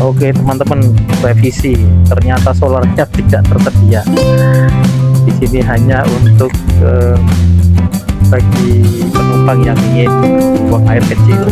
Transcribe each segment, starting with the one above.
Oke teman-teman, revisi, ternyata solarnya tidak tersedia. Di sini hanya untuk bagi penumpang yang ingin buang air kecil.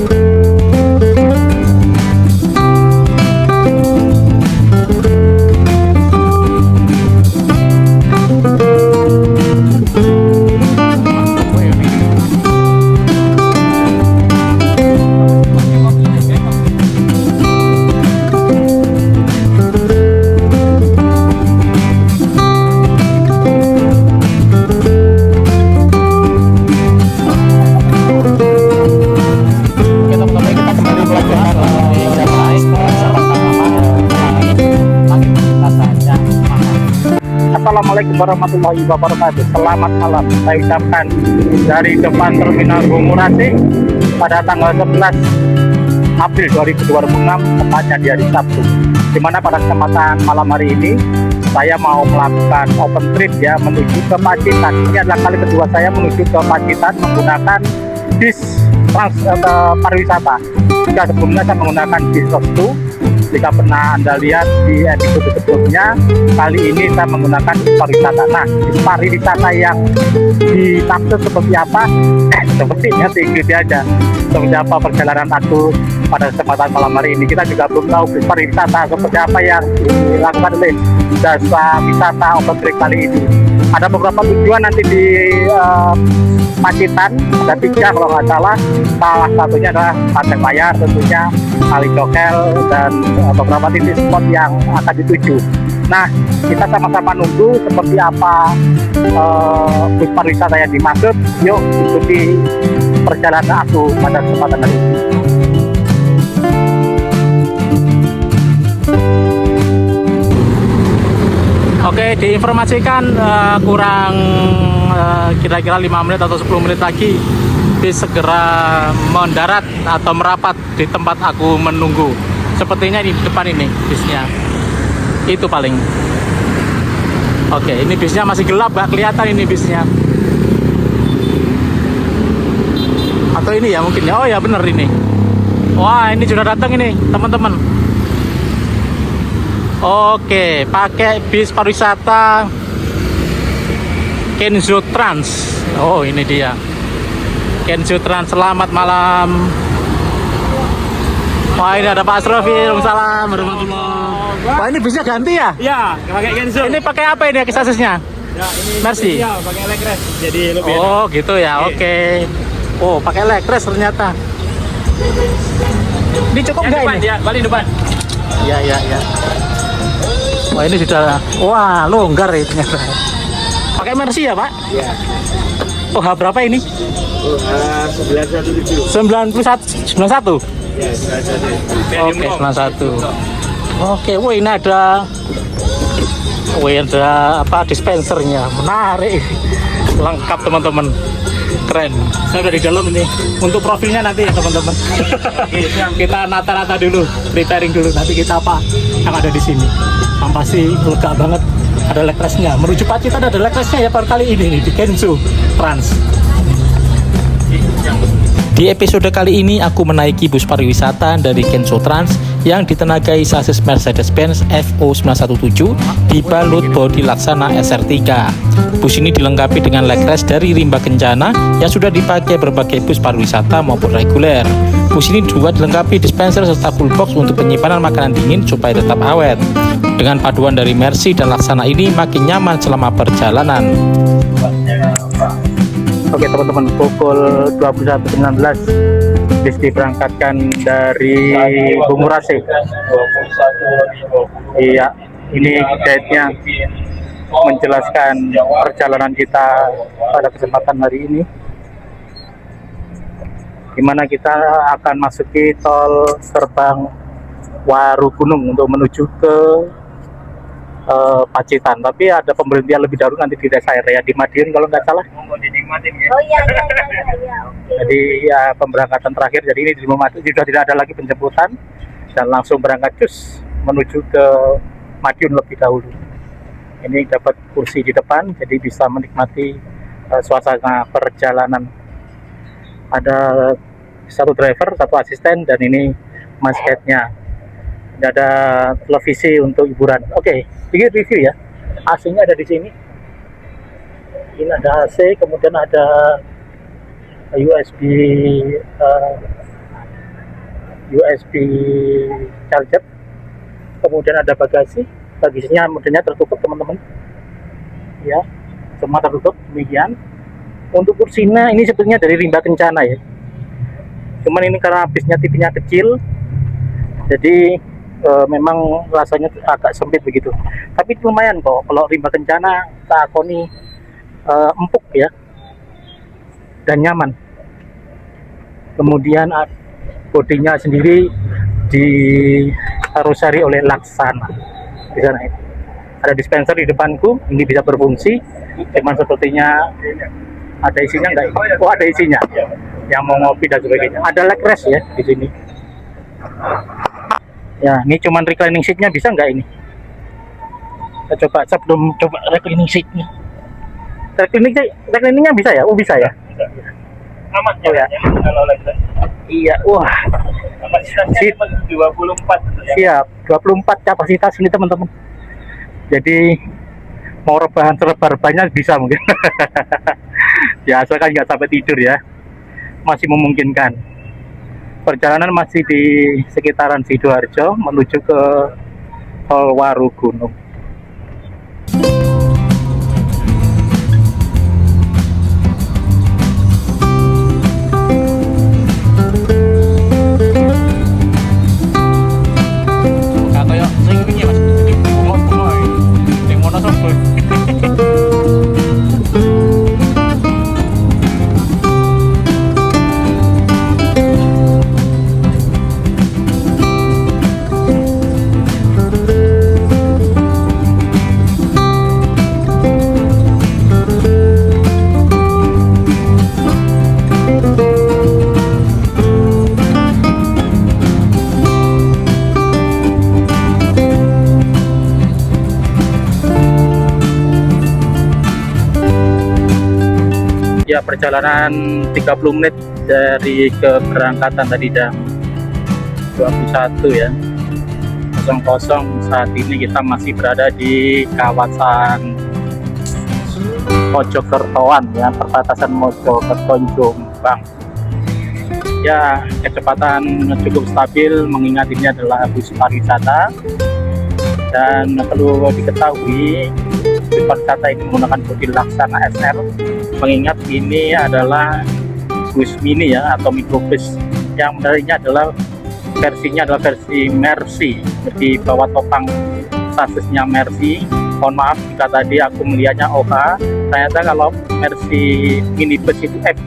Assalamualaikum warahmatullahi wabarakatuh. Selamat malam. Saya ucapkan dari depan Terminal Bungurasi pada tanggal 11 April 2026, tepatnya di hari Sabtu. Dimana pada kesempatan malam hari ini saya mau melakukan open trip ya, menuju ke Pacitan. Ini adalah kali kedua saya menuju ke Pacitan menggunakan bis pariwisata. Jika sebelumnya saya menggunakan bis Restu, jika pernah Anda lihat di episode sebelumnya, kali ini saya menggunakan bis pariwisata. Nah, bis pariwisata yang dimaksud seperti apa? Sepertinya tinggi aja. Seperti apa perjalanan aku pada kesempatan malam hari ini. Kita juga belum tahu bis pariwisata seperti apa yang dilakukan oleh jasa wisata open trip kali ini. Ada beberapa tujuan nanti di Pacitan, ada 3 kalau nggak salah. Salah satunya adalah Pantai Layar tentunya, Kali Cokel, dan beberapa titik spot yang akan dituju. Nah, kita sama-sama nunggu seperti apa bus pariwisata yang dimaksud. Yuk ikuti perjalanan aku pada kesempatan hari ini. Oke, diinformasikan kurang kira-kira 5 menit atau 10 menit lagi bis segera mendarat atau merapat di tempat aku menunggu. Sepertinya di depan ini bisnya. Itu paling. Oke, ini bisnya masih gelap, gak kelihatan ini bisnya. Atau ini ya mungkin ya. Oh ya bener ini. Wah, ini sudah datang ini, teman-teman. Oke, pakai bis pariwisata Kenzo Trans. Oh, ini dia. Kenzo Trans, selamat malam. Wah, ini ada Pak Asrofi. Waalaikumsalam warahmatullahi. Wah, ini bisnya ganti ya? Iya, pakai Kenzo. Ini pakai apa ini aksesnya? Ya, ini Mercy. Iya, pakai Legres. Jadi lebih enak. Oh, gitu ya. Oke. Oh, pakai Legres ternyata. Ini cukup Yang nggak depan, ini? ya, paling depan. Iya, iya, iya. Wah, ini sudah, wah, longgar ya ternyata. Pakai Mercy ya, Pak? Iya. Oh, berapa ini? 917. 91. Ya, 91. Oke, 91. Oke, wah ini ada, apa dispensernya, menarik, lengkap teman-teman, keren. Saya udah di dalam ini. Untuk profilnya nanti ya teman-teman. Kita nata-nata dulu, preparing dulu. Nanti kita apa yang ada di sini. Yang pasti lega banget. Ada Legresnya. Menuju Pacitan ada Legresnya ya per kali ini nih di Kenzo Trans. Di episode kali ini aku menaiki bus pariwisata dari Kenzo Trans yang ditenagai sasis Mercedes-Benz FO917 dibalut bodi Laksana SR3. Bus ini dilengkapi dengan Legres dari Rimba Kencana yang sudah dipakai berbagai bus pariwisata maupun reguler. Bus ini juga dilengkapi dispenser serta full box untuk penyimpanan makanan dingin supaya tetap awet. Dengan paduan dari Mercy dan Laksana ini makin nyaman selama perjalanan. Oke teman-teman, pukul 21.19 bis diberangkatkan dari Bungurasi. Iya, ini guide-nya menjelaskan perjalanan kita pada kesempatan hari ini, dimana kita akan masuki tol gerbang Warugunung untuk menuju ke Pacitan, tapi ada pemberhentian lebih dahulu nanti di desa area di Madiun kalau nggak salah. Oh iya, oke. Jadi ya pemberangkatan terakhir, jadi ini sudah tidak ada lagi penjemputan dan langsung berangkat cus menuju ke Madiun lebih dahulu. Ini dapat kursi di depan, jadi bisa menikmati suasana perjalanan. Ada satu driver, satu asisten, dan ini mas headnya. Tidak ada televisi untuk hiburan. Oke, ini review ya. AC-nya ada di sini. Ini ada AC, kemudian ada USB USB charger, kemudian ada bagasi. Bagasinya modelnya tertutup teman-teman. Ya, semua tertutup demikian. Untuk kursinya ini sebetulnya dari rimba kencana ya. Cuman ini karena bisnya tipenya kecil, jadi memang rasanya agak sempit begitu. Tapi lumayan kok kalau rimba kencana tak akoni empuk ya dan nyaman. Kemudian bodinya sendiri diarusari oleh Laksana di sana itu. Ada dispenser di depanku, ini bisa berfungsi. Cuman sepertinya ada isinya enggak? Oh, ada isinya. Yang mau ngopi dan sebagainya. Ada leg rest ya di sini. Ya, ini cuman reclining seatnya bisa nggak ini? Kita coba, saya belum coba reclining seatnya. Recliningnya bisa ya? Oh bisa ya? Bisa. Aman Oh ya. kalau lagi. Iya, wah. Kapasitasnya Seat. 24 ya. Siap, 24 kapasitas ini teman-teman. Jadi mau rebahan-rebahannya bisa mungkin. Ya, asalkan nggak sampai tidur ya. Masih memungkinkan. Perjalanan masih di sekitaran Sidoarjo menuju ke Polwaru Gunung. Kaya sing wingi Mas, bunga-bunga sing Wonosobo. Ya, perjalanan 30 menit dari keberangkatan tadi jam 21 ya 00. Saat ini kita masih berada di kawasan Mojokertoan ya, perbatasan Mojokerto Jombang. Ya, kecepatan cukup stabil mengingat ini adalah bus pariwisata, dan perlu diketahui bus pariwisata ini menggunakan bodi Laksana SR, mengingat ini adalah bus mini ya atau mikrobus. Yang menariknya adalah versinya adalah versi Mercy, di bawah topang sasisnya Mercy. Mohon maaf jika tadi aku melihatnya OH, ternyata kalau Mercy minibus itu F.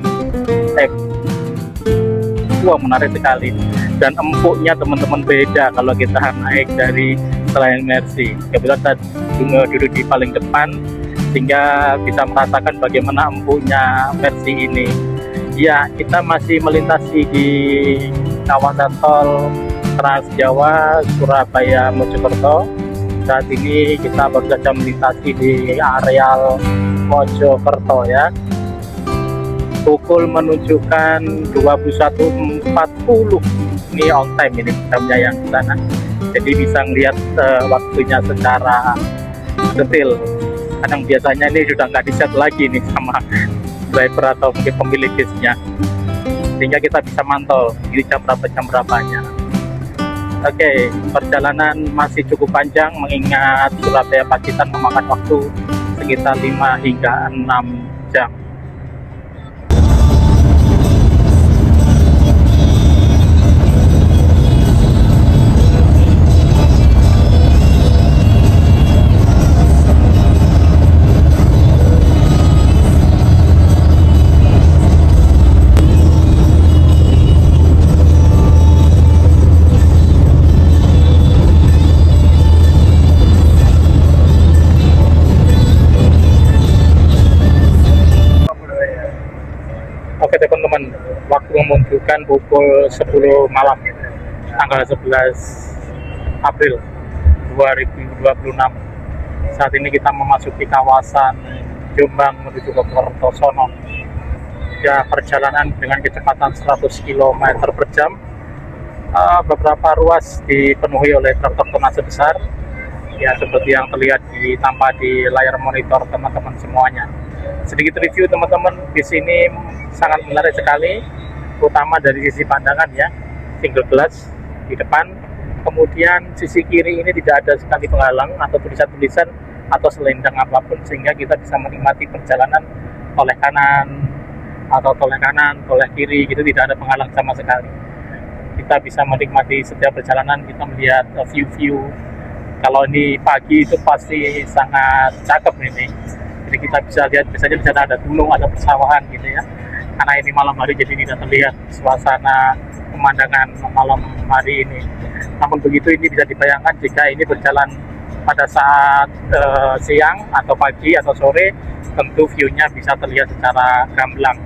Wah, menarik sekali, dan empuknya teman-teman beda kalau kita naik dari selain Mercy. Kebetulan saya duduk di paling depan sehingga bisa merasakan bagaimana empuknya Mercy ini. Ya, kita masih melintasi di kawasan tol Trans Jawa Surabaya Mojokerto. Saat ini kita baru saja melintasi di areal Mojokerto ya. Pukul menunjukkan 21.40. Ini on time ini jamnya yang di sana. Jadi bisa ngelihat waktunya secara detail. Kadang biasanya ini sudah nggak di-set lagi nih sama driver atau mungkin pemilik bisnya, sehingga kita bisa mantau ini jam berapanya. Oke, perjalanan masih cukup panjang mengingat Surabaya Pacitan memakan waktu sekitar 5 hingga 6 jam. Oke teman-teman, waktu menunjukkan pukul 10 malam tanggal 11 April 2026. Saat ini kita memasuki kawasan Jombang menuju ke Kertosono. Ya, perjalanan dengan kecepatan 100 km per jam beberapa ruas dipenuhi oleh traktor tonase besar, ya seperti yang terlihat tampak di layar monitor teman-teman semuanya. Sedikit review teman-teman, di sini sangat menarik sekali, terutama dari sisi pandangan ya, single glass di depan, kemudian sisi kiri ini tidak ada sekali penghalang atau tulisan-tulisan atau selendang apapun, sehingga kita bisa menikmati perjalanan toleh kanan atau toleh kanan, toleh kiri gitu, tidak ada penghalang sama sekali. Kita bisa menikmati setiap perjalanan, kita melihat view-view. Kalau ini pagi itu pasti sangat cakep ini. Jadi kita bisa lihat, misalnya di sana ada gunung, ada persawahan gitu ya. Karena ini malam hari jadi tidak terlihat suasana pemandangan malam hari ini. Namun begitu ini bisa dibayangkan jika ini berjalan pada saat siang atau pagi atau sore, tentu view-nya bisa terlihat secara gamblang.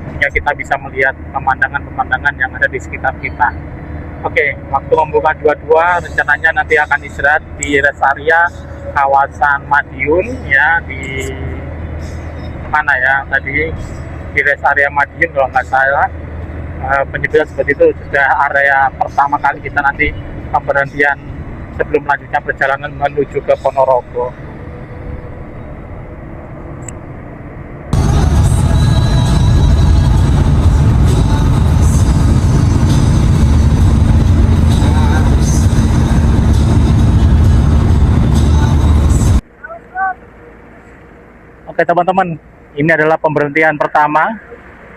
Sehingga kita bisa melihat pemandangan-pemandangan yang ada di sekitar kita. Oke, waktu membuka 22, rencananya nanti akan istirahat di rest area kawasan Madiun ya, di mana ya tadi, di rest area Madiun kalau nggak salah. Penyebutan seperti itu sudah area pertama kali kita nanti pemberhentian sebelum melanjutkan perjalanan menuju ke Ponorogo. Oke teman-teman, ini adalah pemberhentian pertama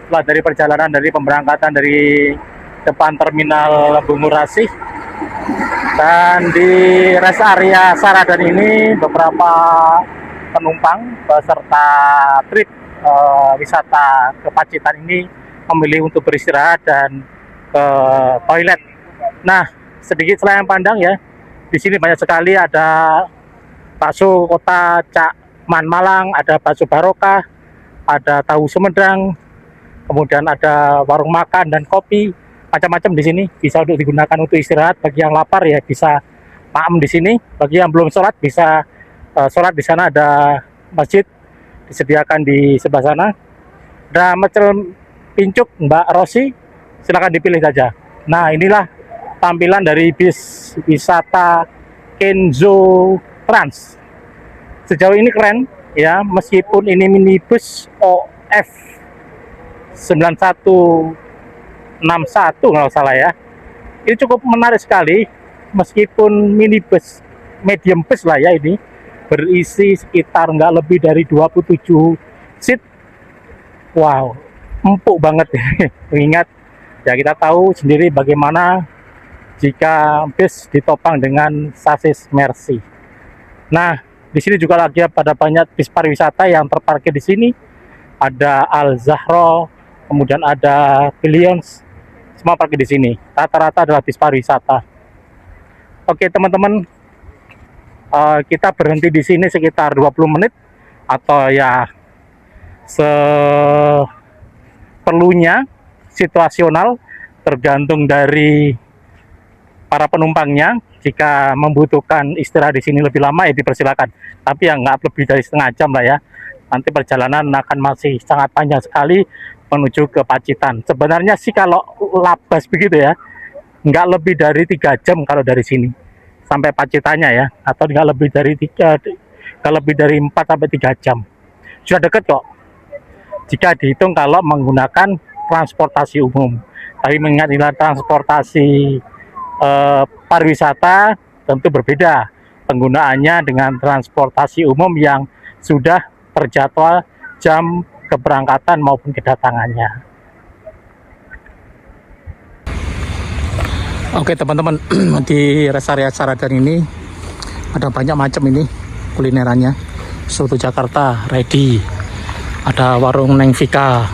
setelah dari perjalanan dari pemberangkatan dari depan terminal Bungurasi. Dan di rest area Saradan ini beberapa penumpang beserta trip wisata ke Pacitan ini memilih untuk beristirahat dan ke toilet. Nah, sedikit selayang pandang ya, di sini banyak sekali ada bakso kota Cak Man Malang, ada bakso Barokah, ada tahu Sumedang, kemudian ada warung makan dan kopi, macam-macam di sini bisa untuk digunakan untuk istirahat. Bagi yang lapar ya bisa maem di sini. Bagi yang belum sholat bisa sholat di sana, ada masjid disediakan di sebelah sana. Ada mecel pincuk Mbak Rosi, silakan dipilih saja. Nah, inilah tampilan dari bis wisata Kenzo Trans. Sejauh ini keren ya, meskipun ini minibus OF 9161 kalau salah ya. Ini cukup menarik sekali, meskipun minibus medium bus lah ya, ini berisi sekitar nggak lebih dari 27 seat. Wow, empuk banget ya. Mengingat ya kita tahu sendiri bagaimana jika bis ditopang dengan sasis Mercy. Nah, di sini juga lagi pada banyak bis pariwisata yang terparkir di sini. Ada Al Zahro, kemudian ada Billions, semua parkir di sini. Rata-rata adalah bis pariwisata. Oke teman-teman, kita berhenti di sini sekitar 20 menit atau ya seperlunya, situasional, tergantung dari para penumpangnya. Jika membutuhkan istirahat di sini lebih lama ya dipersilakan, tapi ya nggak lebih dari setengah jam lah ya. Nanti perjalanan akan masih sangat panjang sekali menuju ke Pacitan. Sebenarnya sih kalau labas begitu ya, nggak lebih dari 3 jam kalau dari sini sampai Pacitannya ya, atau nggak lebih dari 4 sampai 3 jam. Sudah dekat kok jika dihitung kalau menggunakan transportasi umum. Tapi mengingat inilah transportasi pariwisata, tentu berbeda penggunaannya dengan transportasi umum yang sudah terjadwal jam keberangkatan maupun kedatangannya. Oke teman-teman, di rest area Saradan ini ada banyak macam ini kulinerannya. Soto Jakarta ready, ada warung Neng Vika,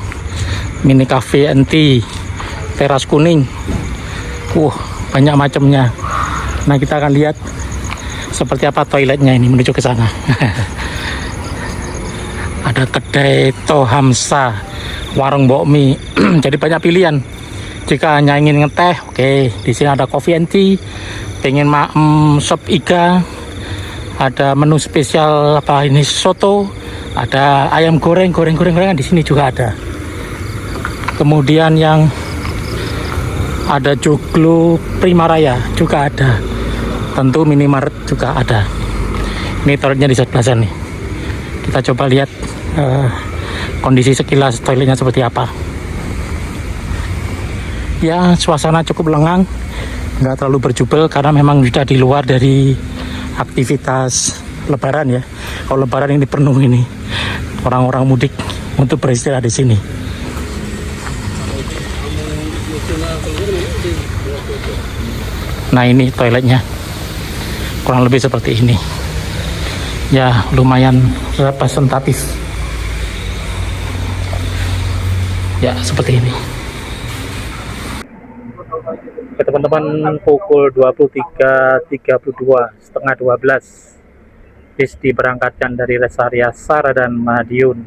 mini cafe NT, teras kuning, banyak macamnya. Nah, kita akan lihat seperti apa toiletnya ini menuju ke sana. Ada kedai Tohamsa, warung bakmi. Jadi banyak pilihan. Jika hanya ingin ngeteh, oke, di sini ada coffee and tea. Pengen sop iga, ada menu spesial apa ini soto, ada ayam gorengan di sini juga ada. Kemudian yang Ada Joglo Primaraya juga ada. Tentu minimarket juga ada. Ini toiletnya di sebelah sana nih. Kita coba lihat kondisi sekilas toiletnya seperti apa. Ya, suasana cukup lengang, nggak terlalu berjubel karena memang sudah di luar dari aktivitas Lebaran ya. Kalau Lebaran ini penuh ini orang-orang mudik untuk beristirahat di sini. Nah, ini toiletnya kurang lebih seperti ini. Ya, lumayan representatif. Ya, seperti ini. Teman-teman, pukul 23.32, setengah 12, bis diberangkatkan dari rest area Sara dan Madiun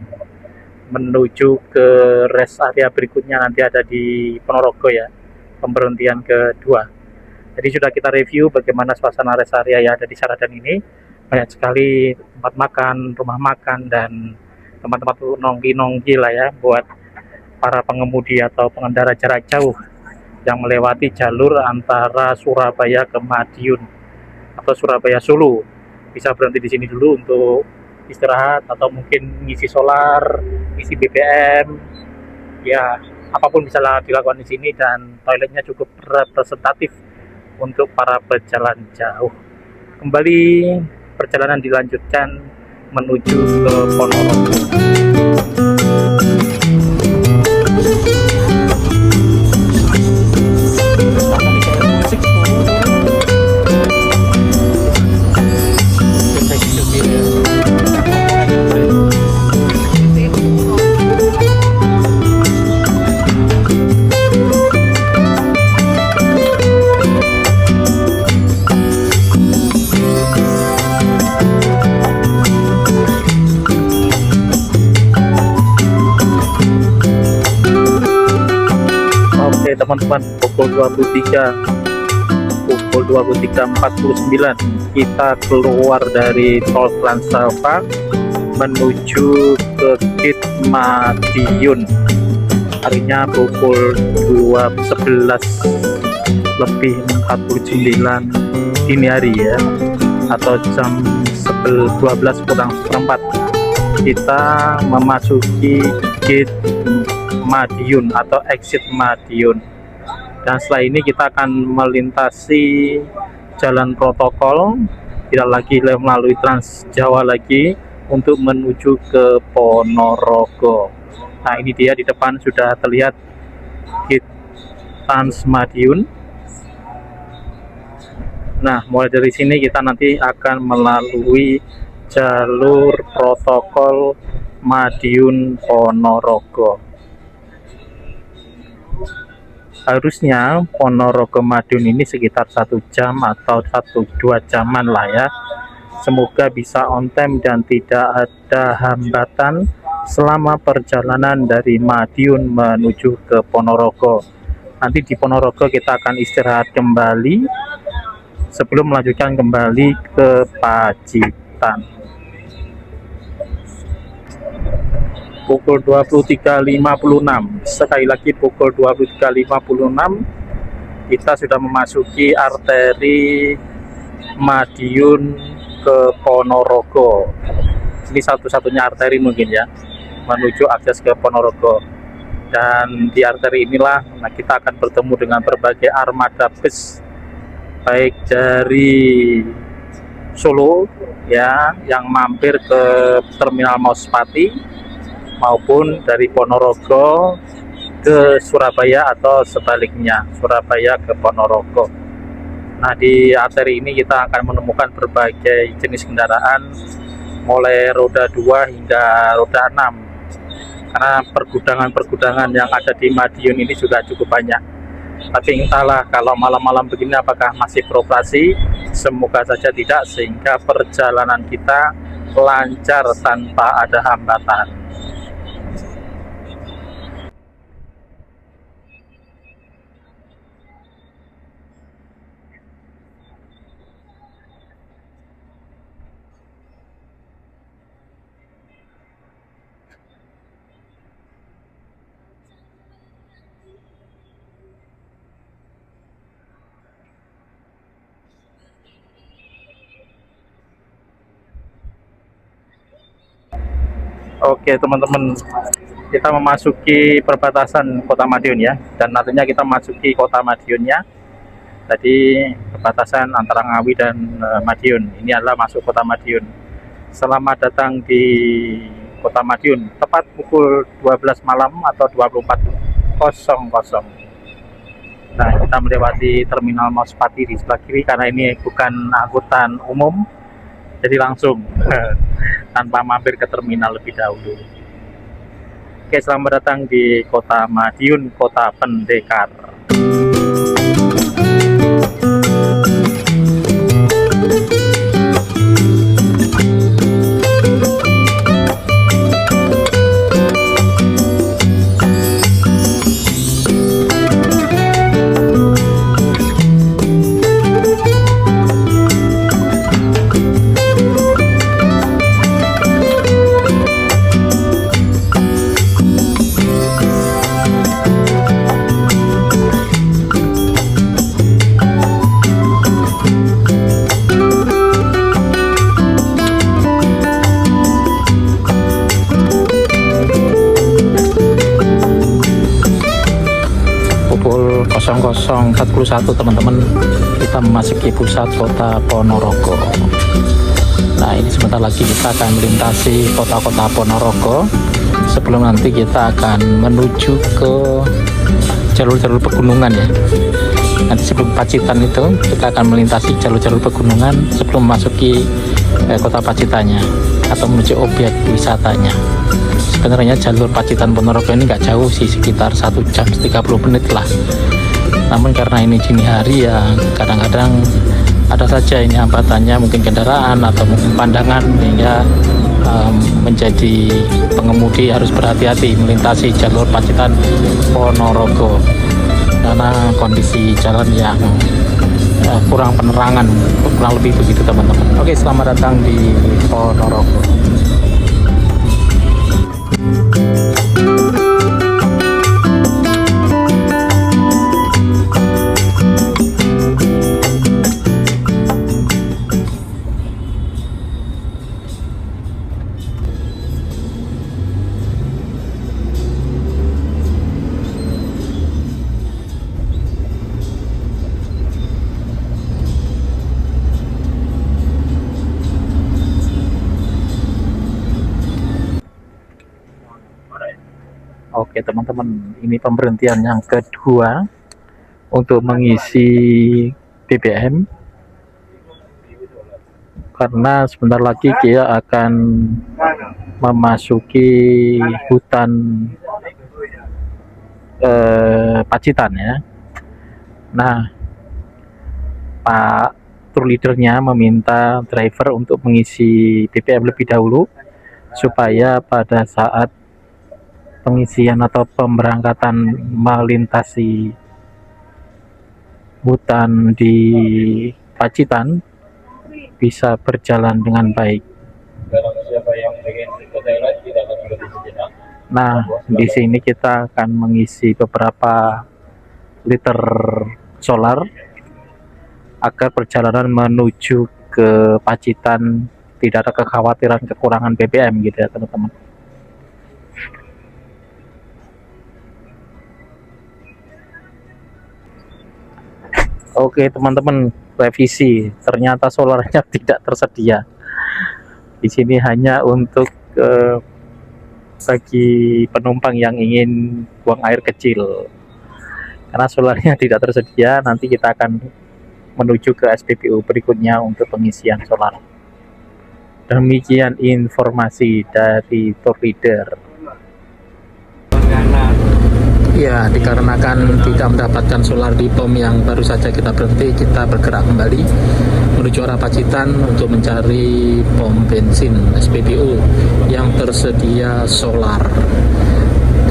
menuju ke rest area berikutnya, nanti ada di Ponorogo ya, pemberhentian kedua. Jadi sudah kita review bagaimana suasana rest area yang ada di Saradan ini. Banyak sekali tempat makan, rumah makan, dan tempat-tempat nongki-nongki lah ya buat para pengemudi atau pengendara jarak jauh yang melewati jalur antara Surabaya ke Madiun atau Surabaya Solo. Bisa berhenti di sini dulu untuk istirahat atau mungkin ngisi solar, ngisi BBM. Ya, apapun bisa dilakukan di sini, dan toiletnya cukup representatif untuk para pejalan jauh. Kembali perjalanan dilanjutkan menuju ke Ponorogo. Oke teman-teman, pukul 23.49 kita keluar dari tol Trans-Sapa menuju ke gate Madiun. Harinya pukul 11:49 dini hari ya, atau jam 12 kurang seperempat. Kita memasuki gate Madiun atau exit Madiun, dan setelah ini kita akan melintasi jalan protokol, tidak lagi melalui Trans Jawa lagi, untuk menuju ke Ponorogo. Nah, ini dia di depan sudah terlihat gate Trans Madiun. Nah, mulai dari sini kita nanti akan melalui jalur protokol Madiun Ponorogo. Harusnya Ponorogo Madiun ini sekitar 1 jam atau 1-2 jaman lah ya. Semoga bisa on time dan tidak ada hambatan selama perjalanan dari Madiun menuju ke Ponorogo. Nanti di Ponorogo kita akan istirahat kembali sebelum melanjutkan kembali ke Pacitan. Pukul 23.56, sekali lagi pukul 23.56 kita sudah memasuki arteri Madiun ke Ponorogo. Ini satu-satunya arteri mungkin ya menuju akses ke Ponorogo, dan di arteri inilah kita akan bertemu dengan berbagai armada bus, baik dari Solo ya yang mampir ke Terminal Mauspati, maupun dari Ponorogo ke Surabaya atau sebaliknya, Surabaya ke Ponorogo. Nah, di arteri ini kita akan menemukan berbagai jenis kendaraan mulai roda 2 hingga roda 6, karena pergudangan-pergudangan yang ada di Madiun ini juga cukup banyak. Tapi entahlah kalau malam-malam begini apakah masih beroperasi. Semoga saja tidak, sehingga perjalanan kita lancar tanpa ada hambatan. Oke teman-teman, kita memasuki perbatasan Kota Madiun ya, dan nantinya kita masuki Kota Madiunnya. Tadi perbatasan antara Ngawi dan Madiun, ini adalah masuk Kota Madiun. Selamat datang di Kota Madiun, tepat pukul 12 malam atau 24.00. Nah, kita melewati Terminal Mospati di sebelah kiri karena ini bukan angkutan umum, jadi langsung tanpa mampir ke terminal lebih dahulu. Oke, selamat datang di Kota Madiun, Kota Pendekar. Pukul 00.41 teman-teman, kita memasuki pusat kota Ponorogo. Nah, ini sebentar lagi kita akan melintasi kota-kota Ponorogo sebelum nanti kita akan menuju ke jalur-jalur pegunungan ya. Nanti sebelum Pacitan itu kita akan melintasi jalur-jalur pegunungan sebelum memasuki kota Pacitannya atau menuju objek wisatanya. Sebenarnya jalur Pacitan Ponorogo ini nggak jauh sih, sekitar 1 jam 30 menit lah. Namun karena ini dini hari ya, kadang-kadang ada saja ini hambatannya, mungkin kendaraan atau mungkin pandangan, sehingga menjadi pengemudi harus berhati-hati melintasi jalur Pacitan Ponorogo karena kondisi jalan yang kurang penerangan, kurang lebih begitu teman-teman. Oke, selamat datang di Ponorogo. Oke teman-teman, ini pemberhentian yang kedua untuk mengisi BBM, karena sebentar lagi dia akan memasuki hutan Pacitan ya. Nah, Pak tour leadernya meminta driver untuk mengisi BBM lebih dahulu supaya pada saat pengisian atau pemberangkatan melintasi hutan di Pacitan bisa berjalan dengan baik. Nah, di sini kita akan mengisi beberapa liter solar agar perjalanan menuju ke Pacitan tidak ada kekhawatiran kekurangan BBM gitu ya teman-teman. Oke teman-teman, revisi, ternyata solarnya tidak tersedia. Di sini hanya untuk bagi penumpang yang ingin buang air kecil. Karena solarnya tidak tersedia, nanti kita akan menuju ke SPBU berikutnya untuk pengisian solar. Demikian informasi dari tour leader. Ya, dikarenakan tidak mendapatkan solar di pom yang baru saja kita berhenti, kita bergerak kembali menuju arah Pacitan untuk mencari pom bensin SPBU yang tersedia solar.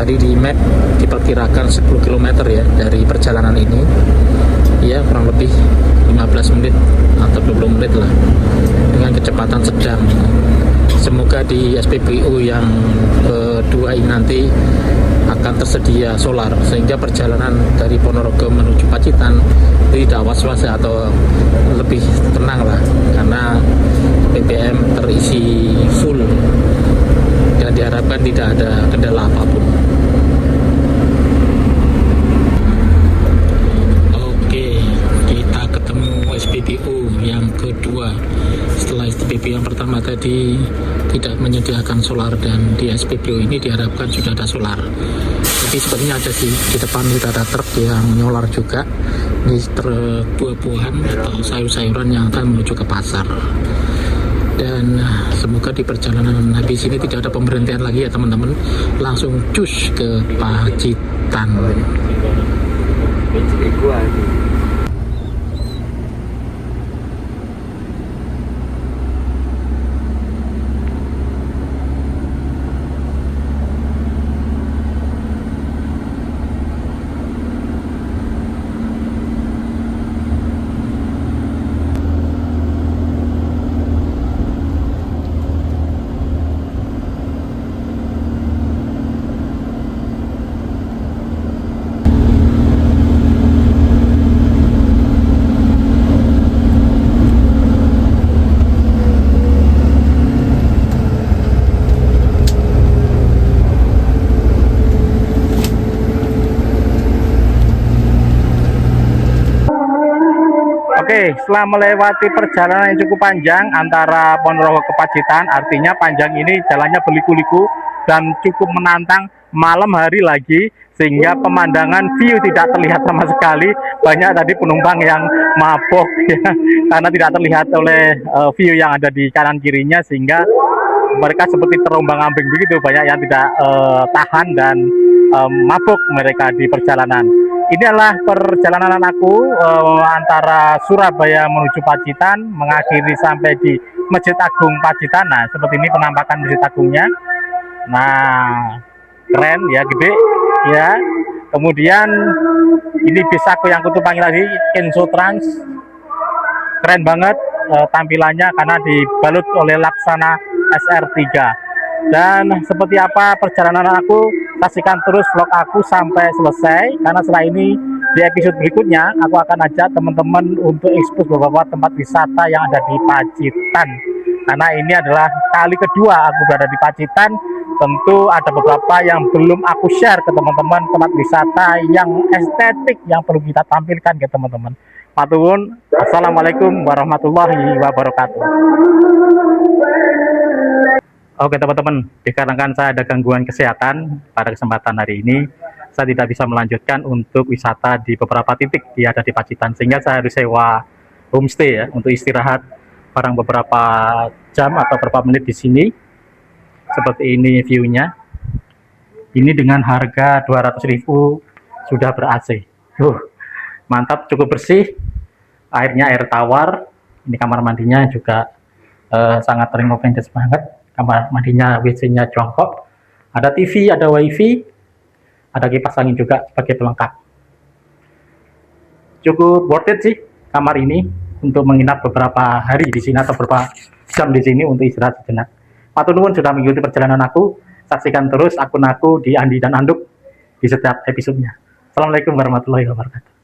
Tadi di map diperkirakan 10 km ya dari perjalanan ini, ya kurang lebih 15 menit atau 20 menit lah dengan kecepatan sedang. Semoga di SPBU yang kedua ini nanti akan tersedia solar sehingga perjalanan dari Ponorogo menuju Pacitan tidak was-was atau lebih tenang lah, karena BBM terisi full dan diharapkan tidak ada kendala apapun. Oke, kita ketemu SPBU yang kedua. Setelah SPBU yang pertama tadi tidak menyediakan solar, dan di SPBU ini diharapkan sudah ada solar. Tapi sepertinya ada sih, di depan kita ada truk yang nyolar juga. Ini truk buah-buahan atau sayur-sayuran yang akan menuju ke pasar. Dan semoga di perjalanan habis ini tidak ada pemberhentian lagi ya teman-teman, langsung cus ke Pacitan. Oke, setelah melewati perjalanan yang cukup panjang antara Ponorogo ke Pacitan, artinya panjang ini jalannya berliku-liku dan cukup menantang, malam hari lagi, sehingga pemandangan view tidak terlihat sama sekali. Banyak tadi penumpang yang mabok ya, karena tidak terlihat oleh view yang ada di kanan kirinya, sehingga mereka seperti terombang-ambing begitu. Banyak yang tidak tahan dan mabuk mereka di perjalanan. Ini adalah perjalanan aku antara Surabaya menuju Pacitan, mengakhiri sampai di Masjid Agung Pacitan. Nah, seperti ini penampakan Masjid Agungnya. Nah, keren ya, gede ya. Kemudian ini bis aku yang aku tumpangi tadi, Kenzo Trans. Keren banget tampilannya karena dibalut oleh laksana SR3. Dan seperti apa perjalanan aku, saksikan terus vlog aku sampai selesai, karena setelah ini di episode berikutnya aku akan ajak teman-teman untuk ekspos beberapa tempat wisata yang ada di Pacitan. Karena ini adalah kali kedua aku berada di Pacitan, tentu ada beberapa yang belum aku share ke teman-teman, tempat wisata yang estetik yang perlu kita tampilkan ke teman-teman. Matur, assalamualaikum warahmatullahi wabarakatuh. Oke teman-teman, dikarenakan saya ada gangguan kesehatan pada kesempatan hari ini, saya tidak bisa melanjutkan untuk wisata di beberapa titik yang ada di Pacitan, sehingga saya harus sewa homestay ya untuk istirahat barang beberapa jam atau beberapa menit di sini. Seperti ini view-nya. Ini dengan harga 200.000 sudah ber-AC. Mantap, cukup bersih. Airnya air tawar. Ini kamar mandinya juga sangat renovasi banget. Kamar mandinya, WC-nya jongkok, ada TV, ada WiFi, ada kipas angin juga sebagai pelengkap. Cukup worth it sih kamar ini untuk menginap beberapa hari di sini atau beberapa jam di sini untuk istirahat sejenak. Matur nuwun sudah mengikuti perjalanan aku. Saksikan terus akun aku di Andi dan Anduk di setiap episodenya. Assalamualaikum warahmatullahi wabarakatuh.